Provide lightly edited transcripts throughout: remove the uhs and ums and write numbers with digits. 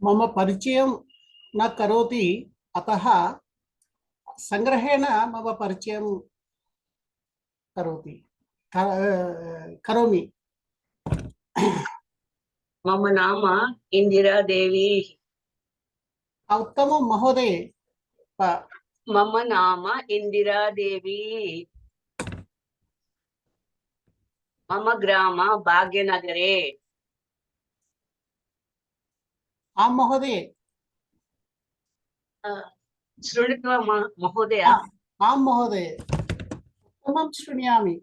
मम परिचयं न करोति, अतः संग्रहेण मम परिचयं करोति करोमि। मम नाम इंदिरा देवी। उत्तमं महोदय। मम नाम इंदिरा देवी। मम ग्राम भाग्यनगरे। आं महोदय। शृणुत्वा महोदय। आं महोदय, उत्तमं शृणुयामि।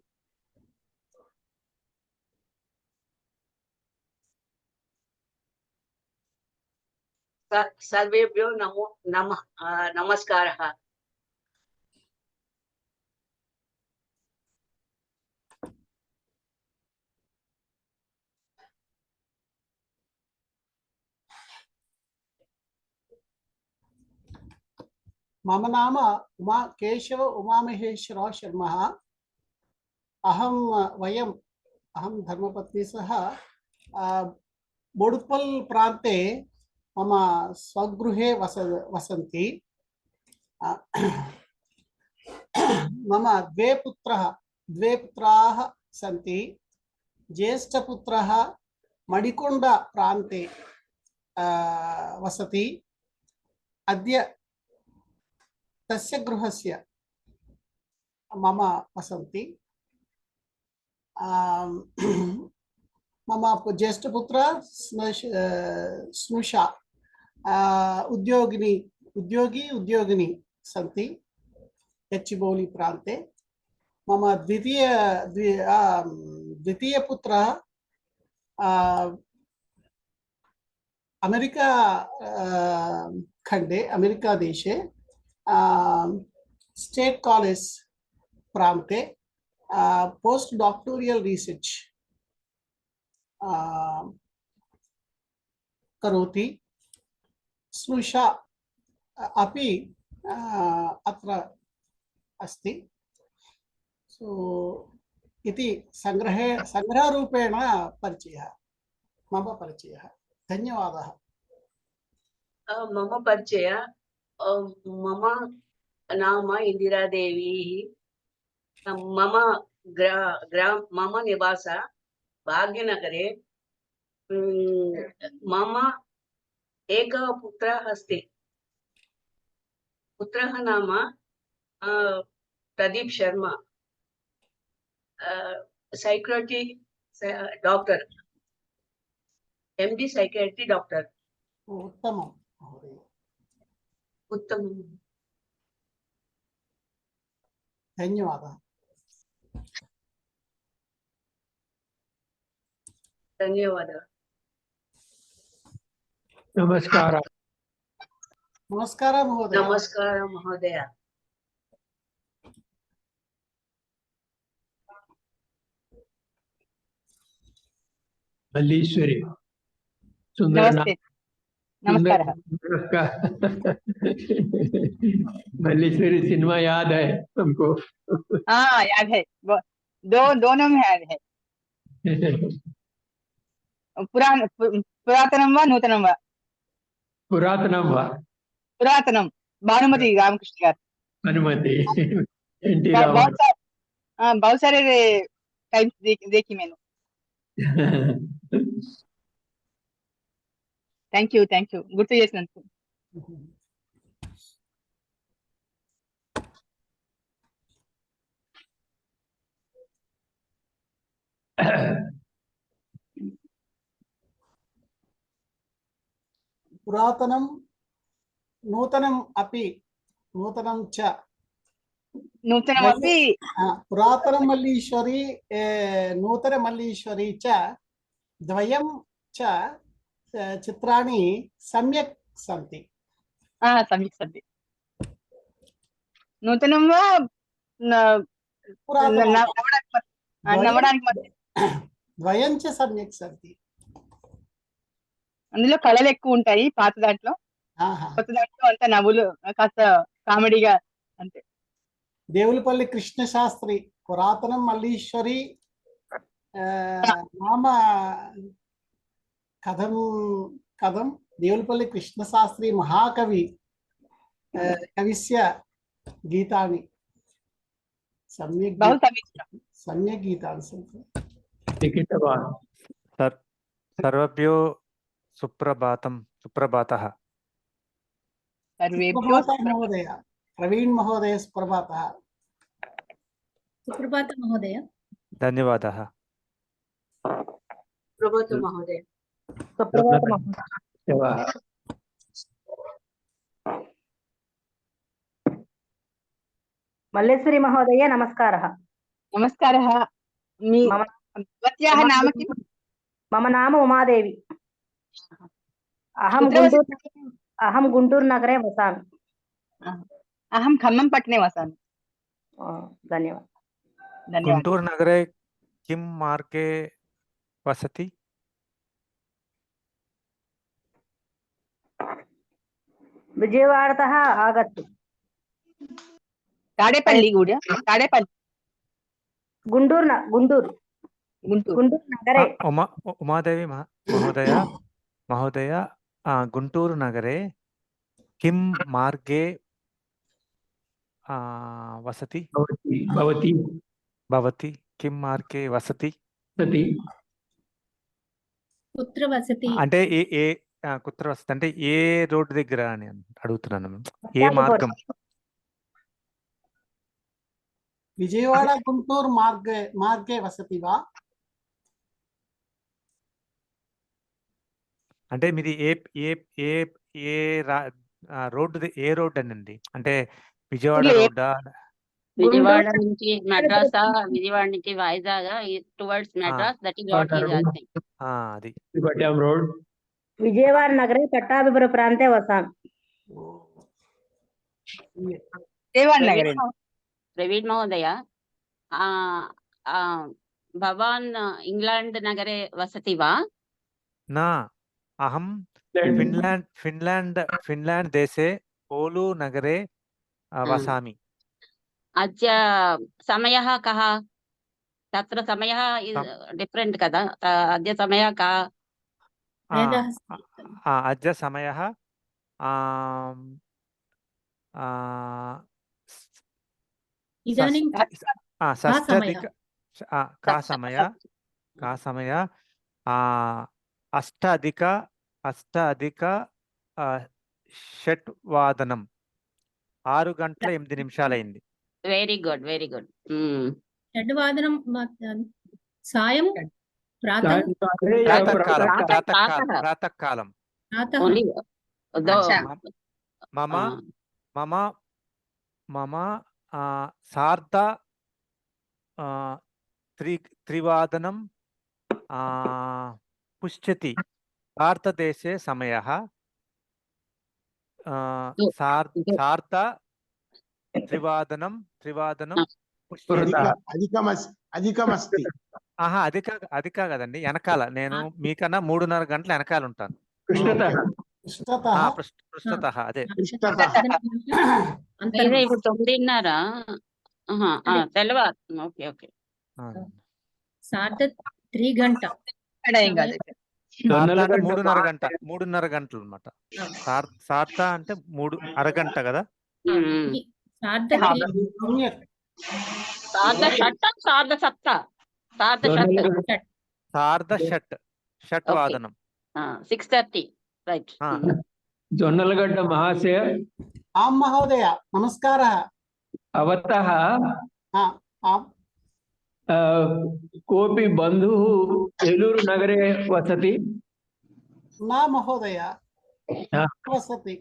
सर्वेभ्यो नमस्कारः। मम नाम केशव उमामहेश्वरराव शर्मा। अहं धर्मपत्नी सह बोडुपल् प्रान्ते मम स्वगृहे वसन्ति। मम द्वे पुत्राः सन्ति। ज्येष्ठपुत्रः मडिकोण्ड प्रान्ते वसति। अद्य तस्य गृहस्य मम वसन्ति। मम ज्येष्ठपुत्र स्नुषा उद्योगिनी सन्ति एच्चिबोली प्रान्ते। मम द्वितीय पुत्रः अमेरिका खण्डे, अमेरिका देशे स्टेट कॉलेज प्रान्ते पोस्ट डॉक्टोरियल रिसर्च करोति। स्नुषा अपि अत्र अस्ति। सो इति संग्रहरूपेण परिचयः, मम परिचयः। धन्यवादः। मम परिचय, मम नाम इंदिरा देवी। मम निवास भाग्यनगरे। मम एक पुत्रः अस्ति। पुत्रः नाम Pradeep Sharma, psychiatry doctor, MD psychiatry doctor. उत्तमं महोदय, उत्तमं। धन्यवादः। धन्यवादः। नमस्कार। नमस्कार महोदय। नमस्कार महोदय। मल्लीश्वरी नमस्ते। नमस्कार। मल्लीश्वरी सिनेमा याद है तुमको? हाँ याद है, दोनों में याद है। पुरातनं वा नूतनं वा? पुरातनं वा? पुरातनं। भानुमति रामकृष्ण गाరు। भानुमति एनटी रामाराव। बहुत सारे टाइम्स देखी मैंने। थैंक यू गुर्तु చేసినందుకు। पुरातनं नूतनम् अपि नूतनं च नूतनमपि पुरातन मल्लीश्वरी नूतन मल्लीश्वरी च द्वयं च चित्राणि सम्यक् सन्ति। सम्यक् सन्ति। नूतनं वा నవ్వడానికి మధ్య ద్వయం చ సమ్యక్ సన్తి। అందులో కళలు ఎక్కువ ఉంటాయి పాత దాంట్లో, కొత్త దాంట్లో అంత నవ్వులు, కాస్త కామెడీగా అంతే. దేవులపల్లి కృష్ణ శాస్త్రి పురాతనం మల్లీశ్వరి నామ కథం దేవులపల్లి కృష్ణశాస్త్రి మహాకవి కవిస్య గీతాని बहु समीचीनं। सम्यक् गीतानि सन्ति। लिखितवान्। सर्वेभ्यो सुप्रभातं सुप्रभातः। सर्वेभ्यो सुप्रभातः महोदय, प्रवीण महोदय सुप्रभातः। सुप्रभातं महोदय। धन्यवादः। प्रभोतु महोदय। सुप्रभातं महोदय। धन्यवादः। मल्लेश्वरी महोदय नमस्कारः। नमस्कारः। मम भवत्याः नाम किम्? मम नाम उमादेवी। अहं गुण्टूरुनगरे वसामि। अहं खम्मंपट्टणे वसामि। धन्यवादः। गुण्टूरुनगरे किं मार्गे वसति? विजयवाडतः आगच्छतु। ताडेपल्ली ताडेपल्ली गुण्टूरु नगरे। उमादेवी महोदय गुण्टूरुनगरे किं मार्गे वसति? भवती किं मार्गे वसति? कुत्र वसति? అంటే ఏ కుత్ర వసతి అంటే ఏ రోడ్డు దగ్గర అని అడుగుతున్నాను. ఏ మార్గం? विजयवाड़ा गुंटूरु मार्गे वसति वा? అంటే మీది ఏ ఏ ఏ ఏ రోడ్డు ఏ రోడ్డు అనండి? అంటే విజయవాడ రోడ్డా? విజయవాడ నుంచి మద్రాసా, విజయవాడ నుంచి Vizag towards Madras, that is what he is asking. అది శ్రీపట్నం రోడ్. विजयवाड़ा नगरे पट्टाभिपुर प्रान्ते वसामि। देवानगरे। प्रवीण महोदय, भवान् इंग्लैंड नगरे वसति वा? न, अहं फिन्लैंड देशे ओलु नगरे वसामि। अद्य समयः कः? तत्र समयः डिफरेंट कदा? अद्य समयः कः? अद्य समयः इदानीं का समय 8:06 6 గంటల 8 నిమిషాలైంది. Very good, very good. 6 వాదనం సాయం ప్రాతకాలం. మమ సార్ధ 3 పుష్యతి భారతదేశే సమయः సార్ధ 3 అధికమస్తి. అధిక కదండి, వెనకాల. నేను మీకన్నా 3.5 గంటల వెనకాల ఉంటాను. పృష్ఠతః అదే. ఇప్పుడు 9:30 తెల్లవారు. Okay okay. 3 గంట 3.5 గంటలు అన్నమాట. సార్ధ అంటే 3 అరగంట కదా. సార్ధ షట్ వాదనం 6:30 రైట్. జొన్నలగడ్డ మహాశయ. आम महोदय नमस्कारः। भवतः आम् कोऽपि बन्धुः एलूरु नगरे वसति? न महोदय,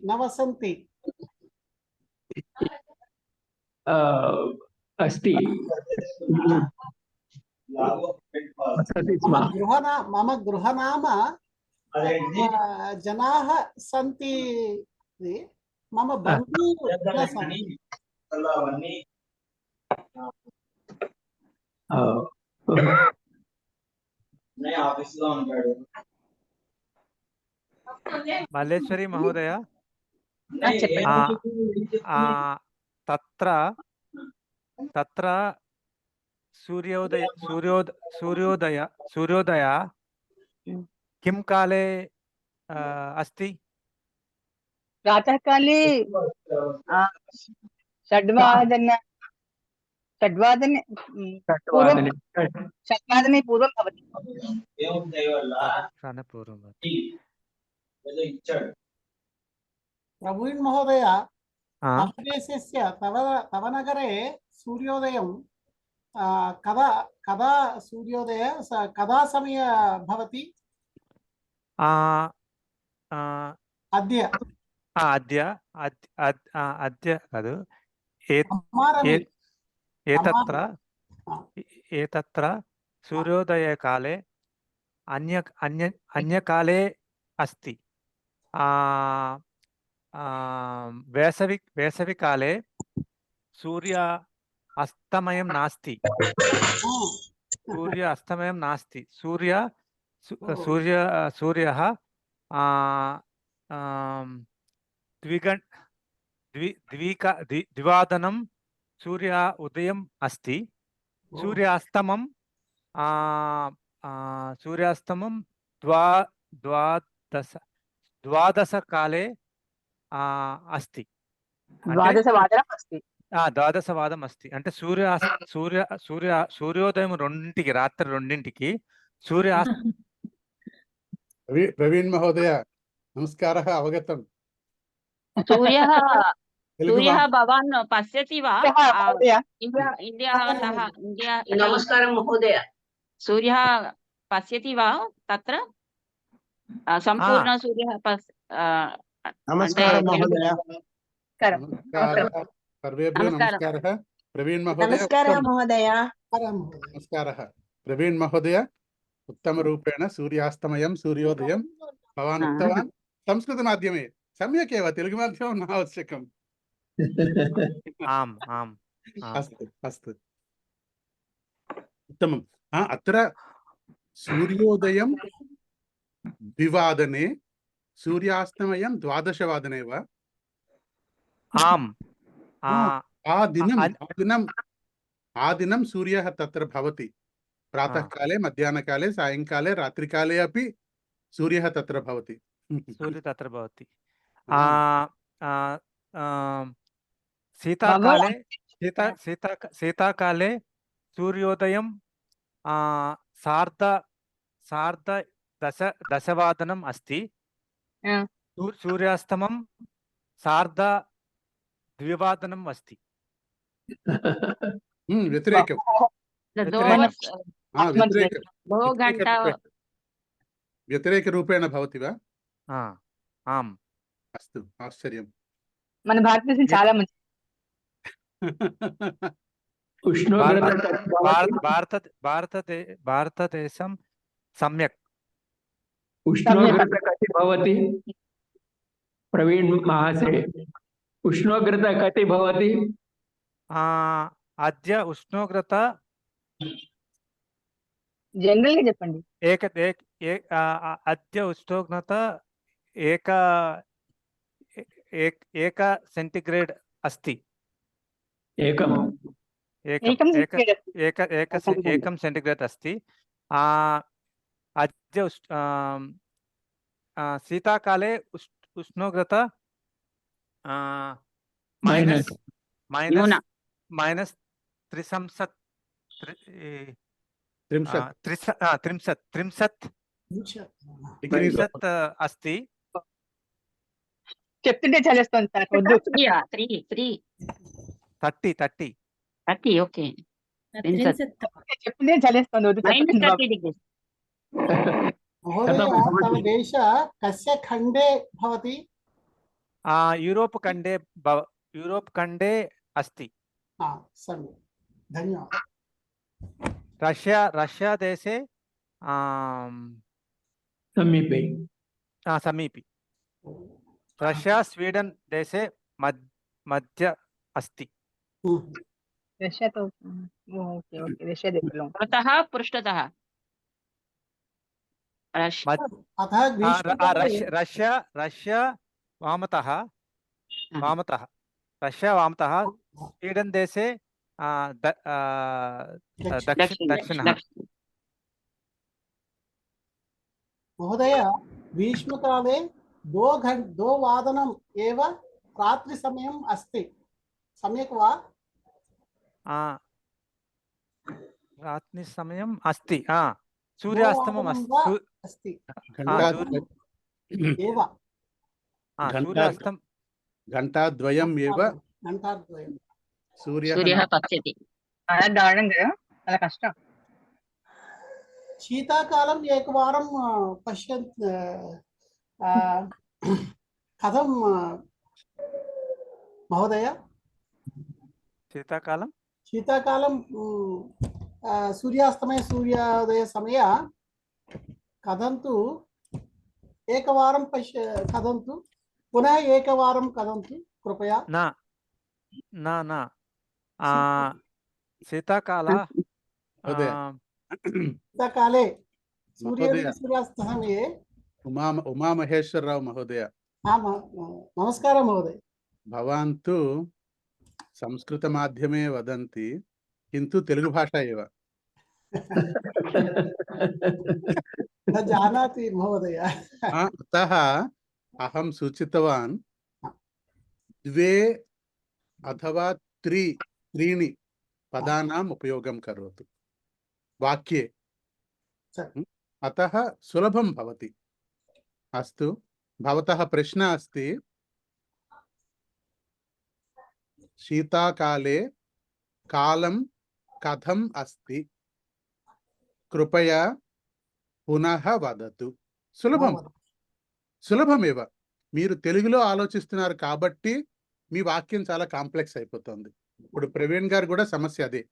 न वसन्ति। अस्ति, वसति स्म। मम गृहनाम जनाः सन्ति, मम बन्धुः न सन्ति। మల్లేశ్వరి మహోదయ, తత్ర సూర్యోదయ కిం కాలే अस्ति? प्रातःकाले षड्वादने षड्वादने पूर्वं षड्वादने षड्वादने पूर्वं भवति। पूर्वं भवति। प्रवीण महोदय, आ, तव देशस्य तव नगरे सूर्योदयं कदा कदा सूर्योदय कदा समय भवति? आ, आ, अद्य अद्य अद्य खलु अम्मारमि एतत्र अम्मारमि। एतत्र सूर्योदयकाले अन्यकाले अस्ति। वेसविकाले सूर्य अस्तमयं नास्ति। सूर्य अस्तमयं नास्ति। सूर्यः द्विवादनं सूर्य उदयम् अस्ति। सूर्यास्तमं द्वादशकाले अस्ति। द्वादशवादनम् अस्ति। ద్వాదశవాదం अस्ति అంటే సూర్యోదయం 2ంటికి రాత్రి 2ంటికి प्रवीण महोदय नमस्कारः, अवगतम्। सूर्यः भवान् पश्यति वा? महोदय इंडियातः नमस्कारं महोदय। सूर्यः पश्यति वा तत्र? सम्पूर्ण सूर्यः नमस्कारः महोदय। नमस्कारः। सर्वेभ्यो नमस्कारः। प्रवीण महोदय नमस्कारः महोदय। नमस्कारः। प्रवीण महोदय उत्तमरूपेण सूर्यास्तमयं सूर्योदयं भवान् उक्तवान् संस्कृतमाध्यमे। सम्यक् एव, तेलुगुमाध्यमं न आवश्यकम्। आम् आम् अस्तु अस्तु, उत्तमम्। अत्र सूर्योदयं 2 सूर्यास्तमयं 12 वा? आम् आदिनं सूर्यः तत्र भवति। प्रातःकाले, मध्याह्नकाले, सायङ्काले, रात्रिकाले अपि सूर्यः तत्र भवति। सूर्य तत्र भवति। शीताकाले सूर्योदयं सार्धदशवादनम् अस्ति। सूर्यास्तमं 2:30 अस्ति। व्यतिरेकं व्यतिरेकरूपेण भवति वा? आम्। अस्तु, आश्चर्यं। మన భారతదేశం చాలా మంచి భారతదేశం सम्यक्। उष्णोग्रता कति भवति प्रवीण महाशय? उष्णोग्रता कति भवति? अद्य उष्णोग्रత జనరల్ గా చెప్పండి। अद्य उष्णोग्रత 1 सेंटिग्रेड अस्ति। एकं सेंटिग्रेड अस्ति। अद्य शीताकाले उष्णोग्रత माइनस 30 अस्ति। చెప్తుంటే చలేస్తుంది సార్, వద్దు। 30 ఓకే। చెప్తుంటే చలేస్తుంది, వద్దు। महोदय, तव देश कस्य खण्डे भवति? यूरोप् खण्डे अस्ति। सम्यक्, धन्यवादः। रष्या देशे समीपे। रष्या स्वीडन देशे मध्य अस्ति। రష్యా తో ఓకే ఓకే, రష్యా దేశంలో। पुरतः पृष्ठतः अतः रष्या वामतः स्वीडन देशे दक्षिणः। महोदय, ग्रीष्मकाले द्ववादनम् एव रात्रिसमयम् अस्ति सम्यक् वा? రాత్రి సమయం అస్తి సూర్యాస్తమం द्ववादनं वा अस्ति एव సూర్యాస్తం घण्टाद्वयम् एव घण्टाद्वयं सूर्यः సూర్యః పశ్యతి. చాలా దారుణం కదా, చాలా కష్టం. शीताकालम् एकवारं पश्यन् कथं महोदय? శీతాకాలం सूर्यास्तमय सूर्योदय समय कथन्तु एकवारं कथन्तु पुनः एकवारं कथन्तु कृपया. నా శీతాకాల महोदय शीतकाले सूर्योदय सूर्यास्त समये उमामहेश्वरराव महोदय नमस्कारः महोदय. भवान् तु संस्कृतमाध्यमे वदन्ति किन्तु तेलुगु भाषा एव न जानाति महोदय. अतः अहं सूचितवान् 2 अथवा 3 पदानाम् उपयोगं करोतु वाक्ये, अतः सुलभं भवति. अस्तु, भवतः प्रश्नः अस्ति शीताकाले कालं कथम् अस्ति कृपया पुनः वदतु. సులభమేవ. మీరు తెలుగులో ఆలోచిస్తున్నారు కాబట్టి మీ వాక్యం చాలా కాంప్లెక్స్ అయిపోతుంది. ఇప్పుడు ప్రవీణ్ గారు కూడా సమస్య అదే.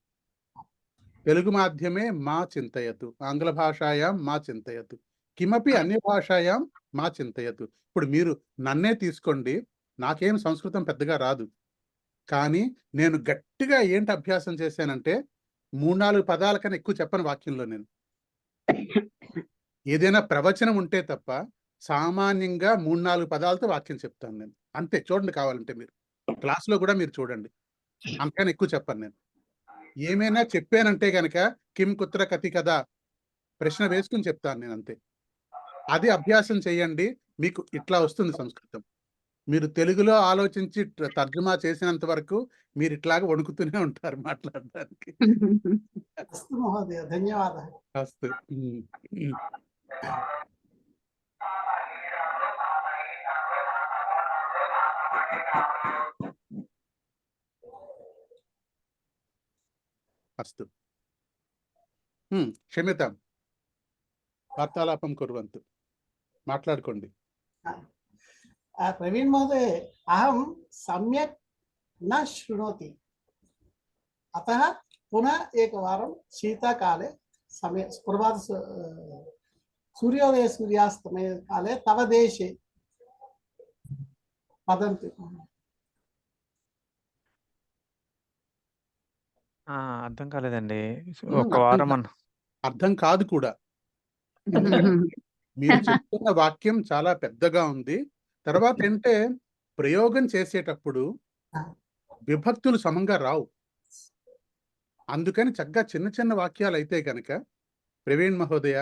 తెలుగు మాధ్యమే మా చింతయతు, ఆంగ్ల భాషాయాం మా చింతయతు, కిమపి అన్య భాషాయాం మా చింతయతు. ఇప్పుడు మీరు నన్నే తీసుకోండి, నాకేం సంస్కృతం పెద్దగా రాదు, కానీ నేను గట్టిగా ఏంటి అభ్యాసం చేశానంటే 3-4 పదాల కన్నా ఎక్కువ చెప్పను వాక్యంలో. నేను ఏదైనా ప్రవచనం ఉంటే తప్ప సామాన్యంగా 3-4 పదాలతో వాక్యం చెప్తాను నేను, అంతే. చూడండి, కావాలంటే మీరు క్లాస్లో కూడా మీరు చూడండి, అంతకన్నా ఎక్కువ చెప్పను నేను. ఏమైనా చెప్పానంటే కనుక కిం కుత్ర కతి కదా ప్రశ్న వేసుకుని చెప్తాను నేను, అంతే. అది అభ్యాసం చేయండి, మీకు ఇట్లా వస్తుంది సంస్కృతం. మీరు తెలుగులో ఆలోచించి తర్జుమా చేసినంత వరకు మీరు ఇట్లాగా వణుకుతూనే ఉంటారు మాట్లాడడానికి. अस्तु महोदय, धन्यवादः. అస్తు. అస్తు. క్షమ్యతాం, వార్తాలాపం కుర్వంతు, మాట్లాడుకోండి. प्रवीण महोदय, अहं सम्यक् न शृणोति, अतः पुनः एकवारं शीतकाले समय प्रभात सूर्योदय सूर्यास्तमय काले तव देशे वदन्तु. అర్థం కాలేదండి. ఒక వారం అర్థం కాదు కూడా. మీరు చెప్తున్న వాక్యం చాలా పెద్దగా ఉంది. తర్వాత అంటే ప్రయోగం చేసేటప్పుడు విభక్తులు సమంగా రావు. అందుకని చక్కగా చిన్న చిన్న వాక్యాలు అయితే కనుక ప్రవీణ్ మహోదయ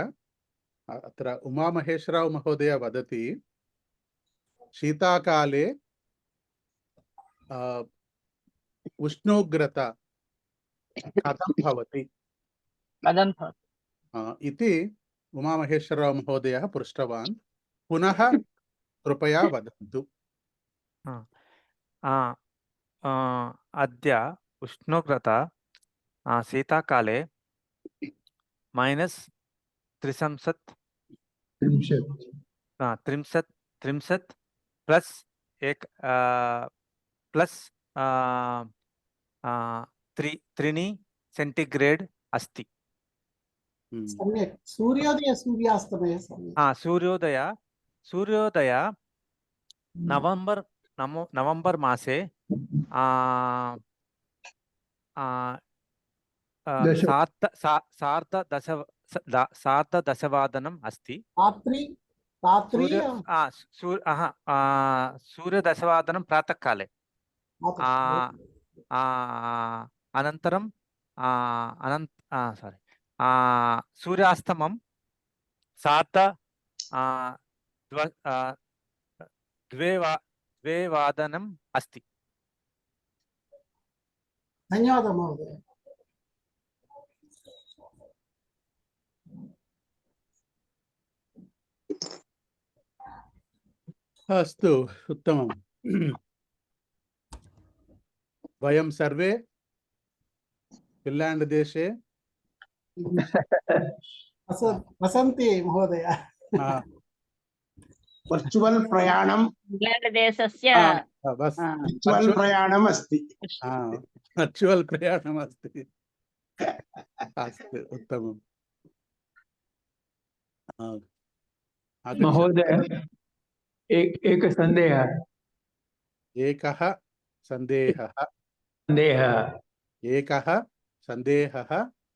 అత్ర ఉమామహేశ్వరరావు మహోదయ వదతి శీతాకాలే ఉష్ణోగ్రత కథం భవతి इति उमामहेश्वरराव महोदयः पृष्टवान्. पुनः कृपया वदन्तु. अद्य उष्णोग्रत शीताकाले -30 प्लस 3 सेंटीग्रेड अस्ति. सम्यक्. सूर्योदय सूर्यास्तमय समय सूर्योदय नवंबर मासे सार्धदशवादनम् अस्ति. सूर्यदशवादनं प्रातःकाले, अनन्तरं सूर्यास्तमं द्वे वादनम् अस्ति। ధన్యవాదం మహోదయ. अस्तु उत्तमं। वयं सर्वे फिन्लांड देशे వసంతి మహోదయ. वर्चुवल प्रयाणम इंग्लैंड देशस्य बस वर्चुवल प्रयाणम अस्ति। वर्चुवल प्रयाणम अस्ति। अस्तु उत्तमम्। महोदय एक संदेहः एकः सन्देहः एकः सन्देहः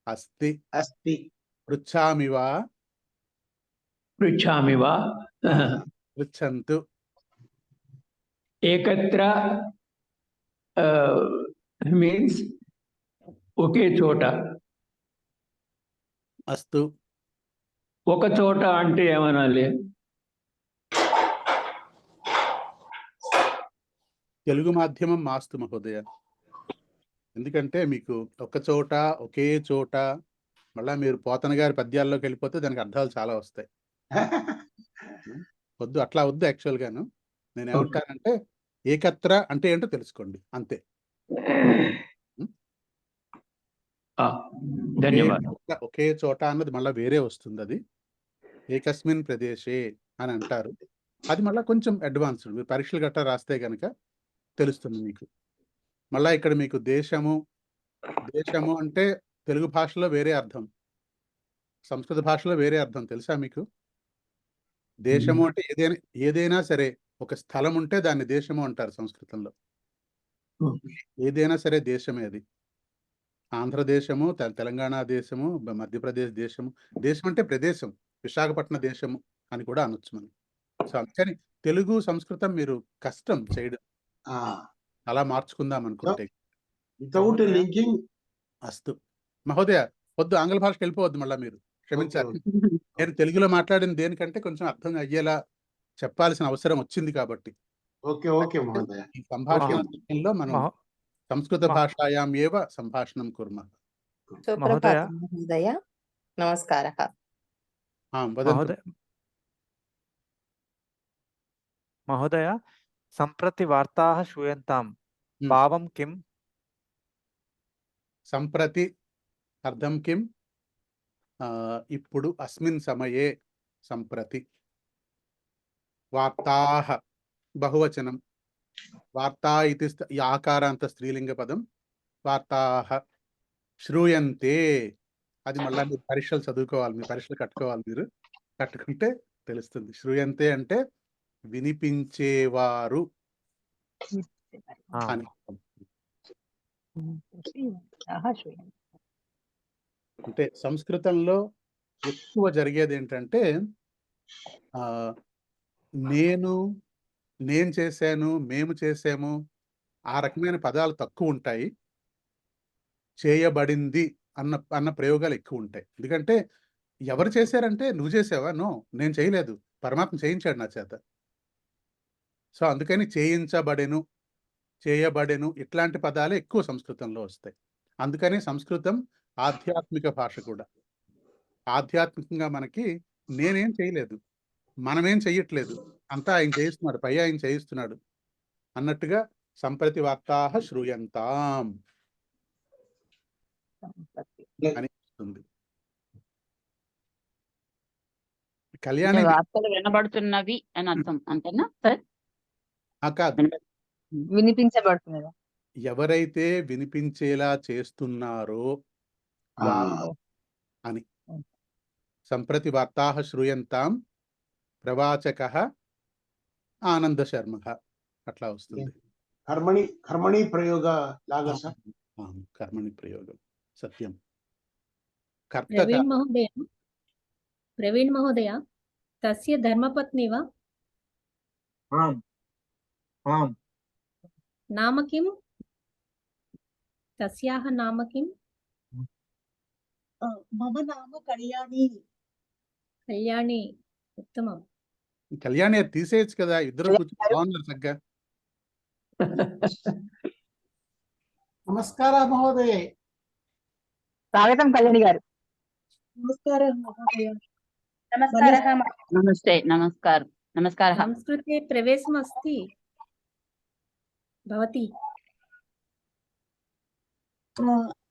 अस्ति पृच्छामि वा पृच्छन्तु। एकत्र मीन्स ఒకే చోట. अस्तु ఒక చోట అంటే ఏమనాలి? తెలుగు మాధ్యమం మాస్తు మహోదయ. ఎందుకంటే మీకు ఒక చోట ఒకే చోట మళ్ళా మీరు పోతన గారి పద్యాల్లోకి వెళ్ళిపోతే దానికి అర్థాలు చాలా వస్తాయి. వద్దు, అట్లా వద్దు. యాక్చువల్ గాను నేను ఏమంటానంటే ఏకత్ర అంటే ఏంటో తెలుసుకోండి అంతే. ధన్యవాదాలు. ఒకే చోట అన్నది మళ్ళీ వేరే వస్తుంది. అది ఏకస్మిన్ ప్రదేశే అని అంటారు. అది మళ్ళీ కొంచెం అడ్వాన్స్డ్. మీరు పరీక్షలు గట్రా రాస్తే కనుక తెలుస్తుంది మీకు. మళ్ళా ఇక్కడ మీకు దేశము అంటే తెలుగు భాషలో వేరే అర్థం, సంస్కృత భాషలో వేరే అర్థం తెలుసా మీకు? దేశము అంటే ఏదైనా సరే ఒక స్థలం ఉంటే దాన్ని దేశము అంటారు సంస్కృతంలో. ఏదైనా సరే దేశమే అది. ఆంధ్రదేశము, తెలంగాణ దేశము, మధ్యప్రదేశ్ దేశము. దేశం అంటే ప్రదేశం. విశాఖపట్నం దేశము అని కూడా అనొచ్చు మనం. సో అందుకని తెలుగు సంస్కృతం మీరు కష్టం చేయడం. అలా మార్చుకుందాం అనుకుంటే. Without linking. అస్తు మహోదయ, వద్దు, ఆంగ్ల భాషకి వెళ్ళిపోవద్దు. మళ్ళీ మీరు క్షమించాలి. నేను తెలుగులో మాట్లాడిన దేనికంటే కొంచెం అర్థం అయ్యేలా చెప్పాల్సిన అవసరం వచ్చింది కాబట్టి. ఓకే ఓకే మహోదయ. ఈ సంభాషణలో మనం సంస్కృత భాషాయాం ఏవ సంభాషణం కుర్మః. మహోదయ మహోదయ నమస్కారः. వదంతు. మహోదయ సంప్రతి వార్తాः శ్రూయంతాం భావం కిం? సంప్రతి అర్థం కిం? ఇప్పుడు అస్మిన్ సమయే సంప్రతి. వార్తాః బహువచనం. వార్తా ఇది ఆకారాంత స్త్రీలింగ పదం. వార్తాః శ్రూయంతే. అది మళ్ళీ మీరు పరీక్షలు చదువుకోవాలి, మీ పరీక్షలు కట్టుకోవాలి. మీరు కట్టుకుంటే తెలుస్తుంది. శ్రూయంతే అంటే వినిపించేవారు అని. అంటే సంస్కృతంలో ఎక్కువ జరిగేది ఏంటంటే నేను చేశాను, మేము చేసాము, ఆ రకమైన పదాలు తక్కువ ఉంటాయి. చేయబడింది అన్న ప్రయోగాలు ఎక్కువ ఉంటాయి. ఎందుకంటే ఎవరు చేశారంటే నువ్వు చేసావా? నో, నేను చేయలేదు, పరమాత్మ చేయించాడు నా చేత. సో అందుకని చేయించబడెను, చేయబడెను ఇట్లాంటి పదాలే ఎక్కువ సంస్కృతంలో వస్తాయి. అందుకని సంస్కృతం ఆధ్యాత్మిక భాష కూడా. ఆధ్యాత్మికంగా మనకి నేనేం చేయలేదు, మనమేం చెయ్యట్లేదు, అంతా ఆయన చేయిస్తున్నాడు, పై ఆయన చేయిస్తున్నాడు అన్నట్టుగా సంప్రతి వార్తాః శ్రూయంతాం అని వస్తుంది. కళ్యాణి వార్తలు వినబడుతున్నవి అని అర్థం అంతేనా సార్? కాదు, వినిపించబడుతున్నదా? ఎవరైతే వినిపించేలా చేస్తున్నారో అని. సంప్రతి వార్తాః శ్రూయంతాం ప్రవాచకః ఆనంద శర్మ అట్లా వస్తుంది. కర్మణి ప్రయోగ లాగా సార్. కర్మణి ప్రయోగం సత్యం. ప్రవీణ్ మహోదయ తస్య ధర్మపత్ని వా? నామ కిం? తస్యాః నామ కిం? మమ నామ కళ్యాణి. కళ్యాణి. ఉత్తమం. కళ్యాణి అది తీసేయచ్చు కదా, ఇద్దరు కూర్చొని బాగున్నారు చక్కగా. నమస్కార మహోదయ. స్వాగతం కళ్యాణి గారు. నమస్కారం మహోదయ. నమస్తే నమస్కారం నమస్కారः संस्कृते प्रवेशमस्ति भवती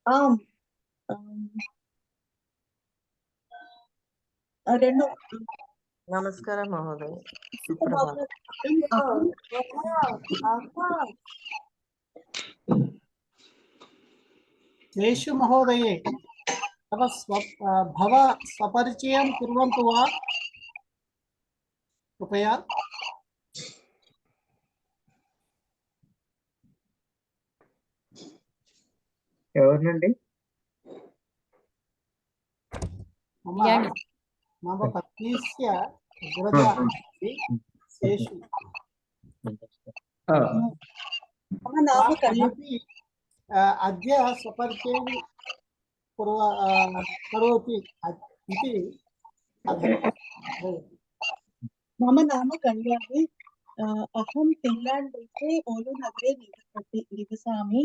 ఆమ్ రెండు నమస్కారం మహోదయ. శేషు మహోదయే భవ స్వపరిచయం కుర్వంతు వా కృపయా. ఎవరినండి? మమ పత్నీస్య అగ్రజः अस्ति శేషు. మమ నామ అహమపి అద్య స్వపరిచయం కరోతి ఇది మమ నామ కళ్యాణి. అహం ఫిన్లాండ్ దేశే ఓలు నగరే నివసామి.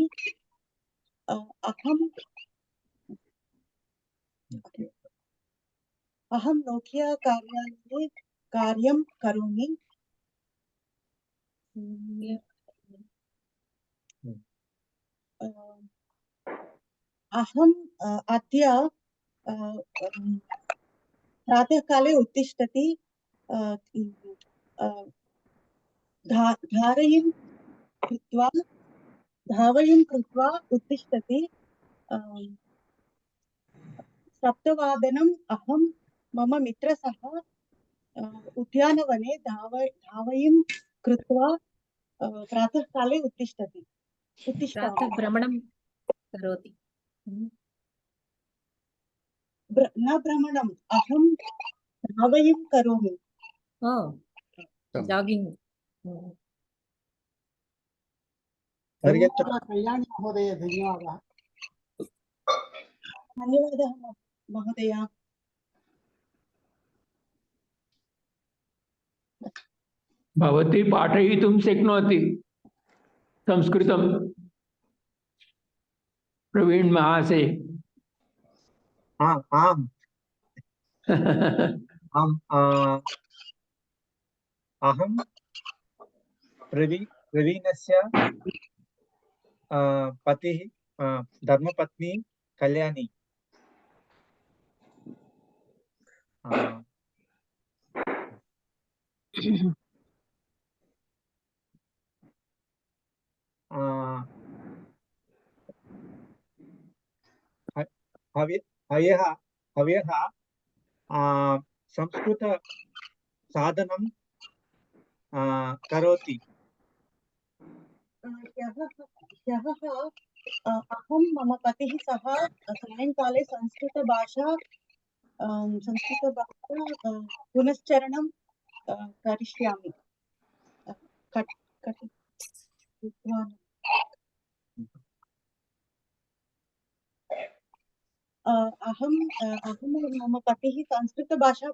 అహం నోకియా కార్యాలये కార్యం కరోమి. అహం అద్య ప్రాతःకాले उत्तिष्ठति. धावयं कृत्वा उत्तिष्ठति. सप्तवादनम् अहं मम मित्र सह उद्यानवने धावयं कृत्वा प्रातःकाले उत्तिष्ठामि. प्रातः भ्रमणं करोति. न भ्रमणम्, अहं धावयं करोमि. జాగింగ్. కళ్యాణి మహోదయ, ధన్యవాదాः. धन्यवादः महोदय. भवती पाठयितुं शक्नोति संस्कृतं प्रवीण महाशय. आम् अहं प्रवीणस्य पतिः धर्मपत्नी कल्याणी. हव्यः संस्कृत साधनं करोति. ह्यः अहं मम पतिः सह सायंकाले संस्कृतभाषा पुनश्चरणं करिष्यामि. अहं मम पतिः संस्कृतभाषा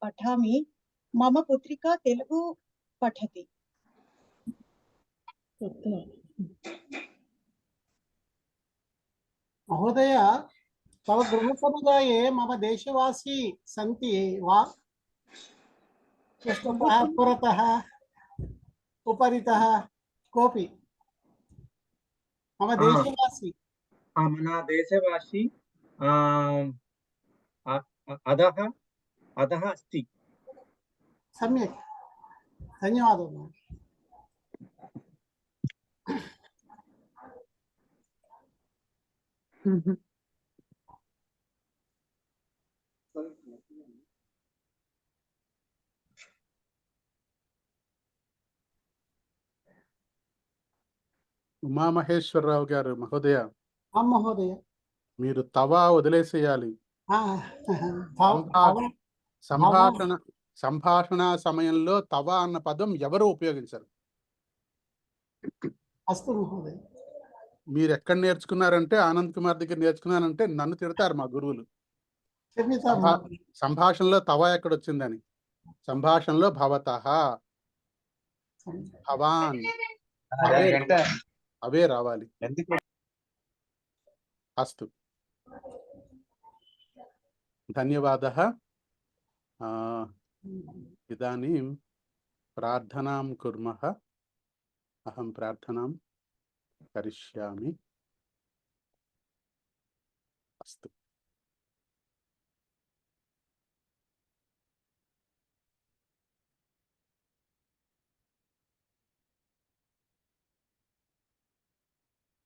पठामि. मम पुत्रिका तेलुगु पठति. महोदय, तव गृहसमुदाये मम देशवासी सन्ति वा? पृष्ठतः, पुरतः, उपरितः कोऽपि? मम देशवासी. मम देशवासी अधः अस्ति. सम्यक्, धन्यवादः. ఉమామహేశ్వరరావు గారు మహోదయ, మహోదయ, మీరు తవా వదిలేసేయాలి. సంభాషణ సమయంలో తవా అన్న పదం ఎవరు ఉపయోగించరు. అస్తు మహోదయ. మీరు ఎక్కడ నేర్చుకున్నారంటే ఆనంద్ కుమార్ దగ్గర నేర్చుకున్నారంటే నన్ను తిడతారు మా గురువులు. సంభాషణలో తవా ఎక్కడ వచ్చిందని. సంభాషణలో భవతః, భవాన్ అవే రావాలి. అస్తు, ధన్యవాదः. ఇదాनीं ప్రార్థనాం కుర్మః. అహం ప్రార్థనాం కరిష్యామి. అస్తు.